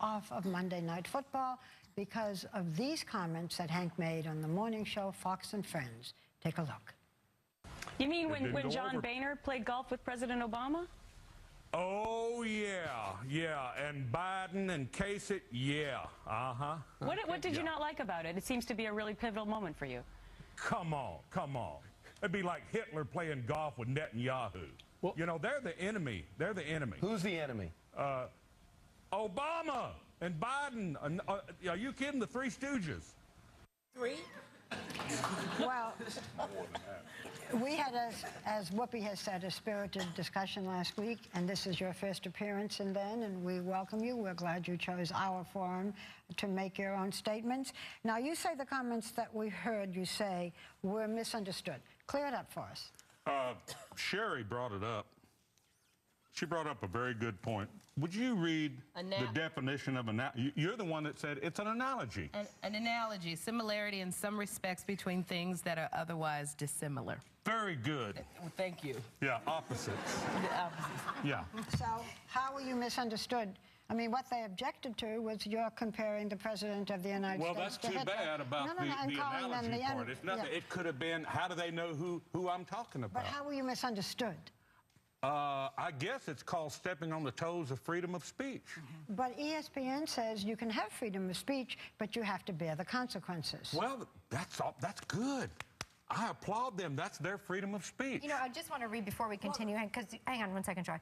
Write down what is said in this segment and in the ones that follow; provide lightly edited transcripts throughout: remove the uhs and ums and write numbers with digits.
off of Monday Night Football because of these comments that Hank made on the morning show Fox and Friends. Take a look. You mean when John Boehner played golf with President Obama? Oh, yeah, and Biden and Kasich, yeah, uh-huh. What did you not like about it? It seems to be a really pivotal moment for you. Come on. It'd be like Hitler playing golf with Netanyahu. Well, you know, they're the enemy. Who's the enemy? Obama and Biden. Are you kidding? The Three Stooges. Three? Well, we had, as Whoopi has said, a spirited discussion last week, and this is your first appearance and we welcome you. We're glad you chose our forum to make your own statements. Now, you say the comments that we heard you say were misunderstood. Clear it up for us. Sherry brought it up. She brought up a very good point. Would you read the definition of analogy? You're the one that said it's an analogy. An analogy, similarity in some respects between things that are otherwise dissimilar. Very good. Well, thank you. Yeah, opposites. The opposites. Yeah. So how were you misunderstood? I mean, what they objected to was you're comparing the President of the United States Well, that's to too Hitler. bad about the analogy part. It's nothing. Yeah. It could have been, how do they know who I'm talking about? But how were you misunderstood? I guess it's called stepping on the toes of freedom of speech. Mm-hmm. But ESPN says you can have freedom of speech, but you have to bear the consequences. Well, that's good. I applaud them. That's their freedom of speech. You know, I just want to read before we continue, because hang on one second, Troy.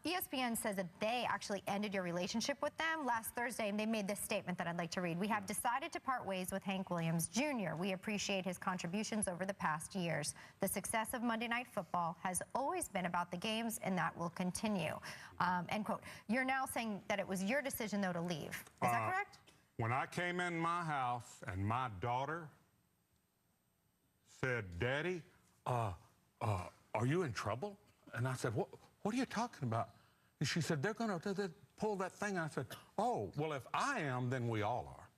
ESPN says that they actually ended your relationship with them last Thursday, and they made this statement that I'd like to read. We have decided to part ways with Hank Williams Jr. We appreciate his contributions over the past years. The success of Monday Night Football has always been about the games, and that will continue. End quote. You're now saying that it was your decision, though, to leave. Is that correct? When I came in my house and my daughter said, Daddy, are you in trouble? And I said, what are you talking about? And she said, they're going to pull that thing. And I said, oh, well, if I am, then we all are.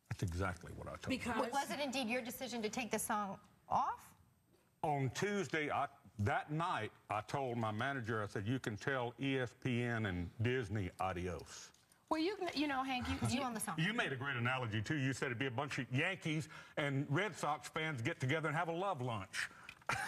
That's exactly what I told her. But was it indeed your decision to take the song off? On Tuesday, that night, I told my manager, I said, you can tell ESPN and Disney adios. Well, you know, Hank, you on the song. You made a great analogy, too. You said it'd be a bunch of Yankees and Red Sox fans get together and have a love lunch.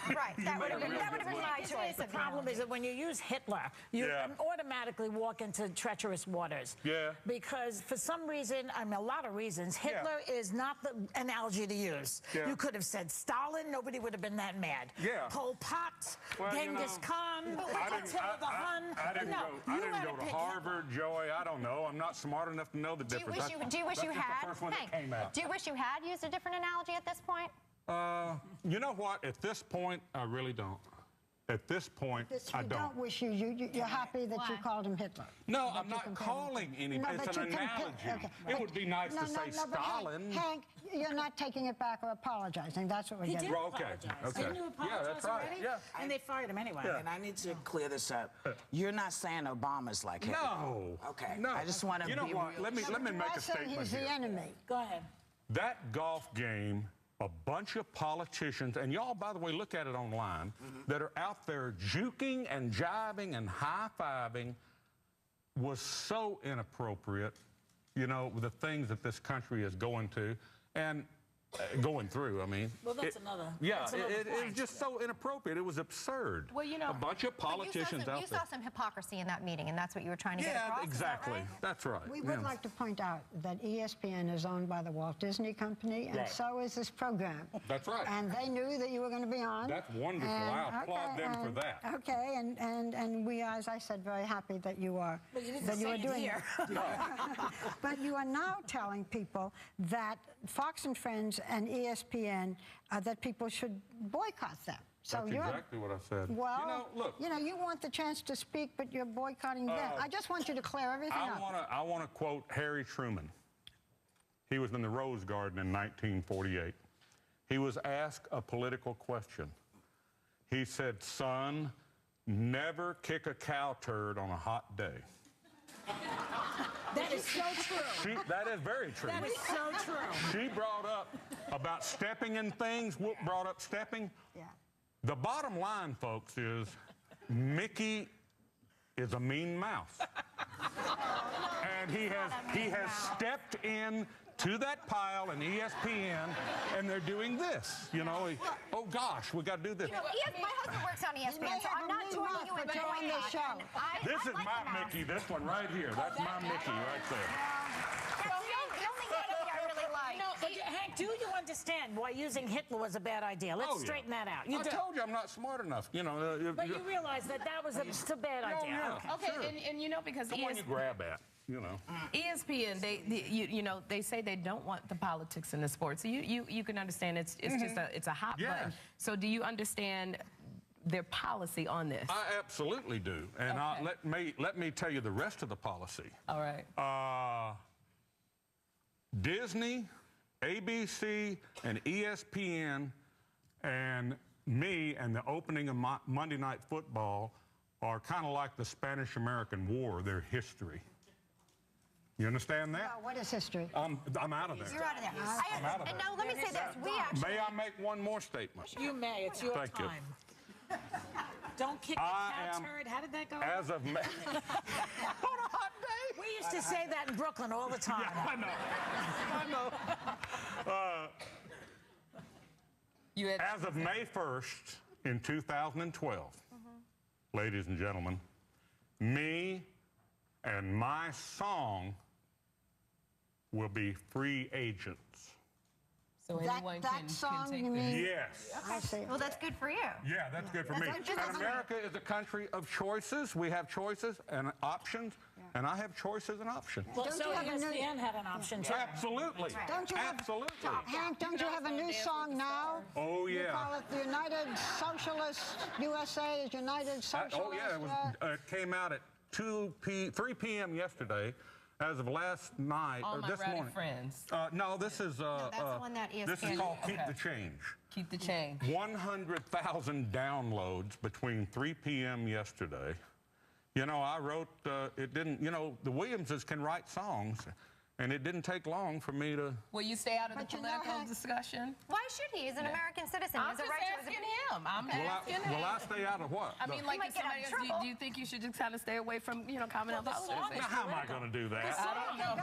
Right, that would have been my choice. The problem is that when you use Hitler, you automatically walk into treacherous waters. Yeah. Because for some reason, I mean, a lot of reasons, Hitler is not the analogy to use. Yeah. You could have said Stalin, nobody would have been that mad. Yeah. Pol Pot, Well, Genghis Khan, Attila the Hun. I didn't go to Harvard, Joey. I don't know. I'm not smart enough to know the difference. Do you wish you had? The first one that came out. Do you wish you had used a different analogy at this point? You know what? At this point, I really don't. At this point, I don't. You don't wish you're happy that you called him Hitler. No, I'm not calling anybody. No, it's an analogy. Okay. It would be nice to say Stalin. Hank, you're not taking it back or apologizing. That's what we're getting. Well, okay. Didn't you apologize Yeah, that's right. already? Yeah. And they fired him anyway. Yeah. And I need to clear this up. You're not saying Obama's like Hitler. No. Okay. No. I just want to be You know what? real. Let me make a statement He's here. the enemy. Go ahead. That golf game, a bunch of politicians, and y'all, by the way, look at it online, that are out there juking and jiving and high-fiving, was so inappropriate, you know, the things that this country is going to, and going through, I mean. Well, that's another. Yeah, that's another it was just so inappropriate. It was absurd. Well, you know, a bunch of politicians out there. You saw some hypocrisy in that meeting, and that's what you were trying to get across. Yeah, exactly. That's right. We would like to point out that ESPN is owned by the Walt Disney Company, and so is this program. That's right. And they knew that you were going to be on. That's wonderful. I applaud them for that. Okay, and we are, as I said, very happy that you are, doing here. But you are now telling people that Fox and Friends and ESPN, that people should boycott them. So That's exactly what I said. Well, you know, look. You know, you want the chance to speak, but you're boycotting them. I just want you to clear everything up. I want to quote Harry Truman. He was in the Rose Garden in 1948. He was asked a political question. He said, son, never kick a cow turd on a hot day. That is so true. That is very true. That is so true. She brought up about stepping in things. Whoop brought up stepping. Yeah. The bottom line, folks, is Mickey is a mean mouse. And he has stepped in to that pile in ESPN, and they're doing this. You know, oh gosh, we got to do this. You know, my husband works on ESPN, so I'm not joining you in doing this show. This is my Mickey, this one right here. That's my Mickey right there. That's the only Mickey I really like. No, but Hank, do you understand why using Hitler was a bad idea? Let's straighten that out. I told you I'm not smart enough. You know. But you realize that was just a bad idea. Yeah. Okay, Sure. and you know, because The one you grab at. You know. ESPN, you know, they say they don't want the politics in the sport. So you can understand it's just a hot button. So do you understand their policy on this? I absolutely do, and let me tell you the rest of the policy. All right. Disney, ABC, and ESPN, and me, and the opening of Monday Night Football are kind of like the Spanish-American War. They're history. You understand that? What is history? I'm out of there. You're out of there. I'm out of there. And now let me say this. We actually... May I make one more statement? You may. It's your Thank you. time. Don't kick the cat's herd. How did that go? As of May... On a hot day? We used to say that in Brooklyn all the time. Yeah, I know. As of May 1st in 2012, ladies and gentlemen, me and my song will be free agents. So anyone that song, can take you this. mean? Yes. I see. Well, that's good for you. Yeah, that's good for me. And America is a country of choices. We have choices and options, and I have choices and options. Well, Don't so you have a new- ESPN had an option, too. Absolutely. Don't you have- Absolutely. Hank, don't you have a new song now? Oh, You yeah. call it the United Socialist USA is United Socialist. Oh, yeah. It came out at 3 p.m. yesterday. As of last night, All or My this Rowdy morning. Friends. No, this is that's the one that this is ESPN called did. Keep the Change. Keep the change. 100,000 downloads between 3 p.m. yesterday. You know, I wrote, it didn't, you know, the Williamses can write songs, and it didn't take long for me to... Will you stay out of the But you know, political Hank- discussion? Why should he? He's an American citizen. I'm He has a just right to asking him. I'm asking him. Will I stay out of what? I mean, like, might if get somebody in else, trouble. do you think you should just kind of stay away from, you know, comment on the politics? song is Now, how am I going to do that? I don't know.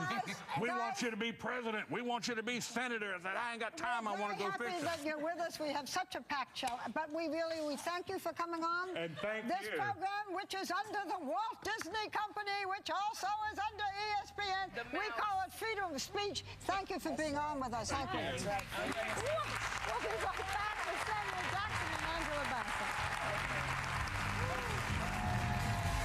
We want you to be president. We want you to be senator. I said, I ain't got time. I want to go Very happy fishing. that you're with us. We have such a packed show. But we thank you for coming on. And thank this you. program, which is under the Walt Disney Company, which also is under ESPN. We mouse. call it freedom of speech. Thank you for being on with us. Thank you. We'll be right back with Samuel Jackson.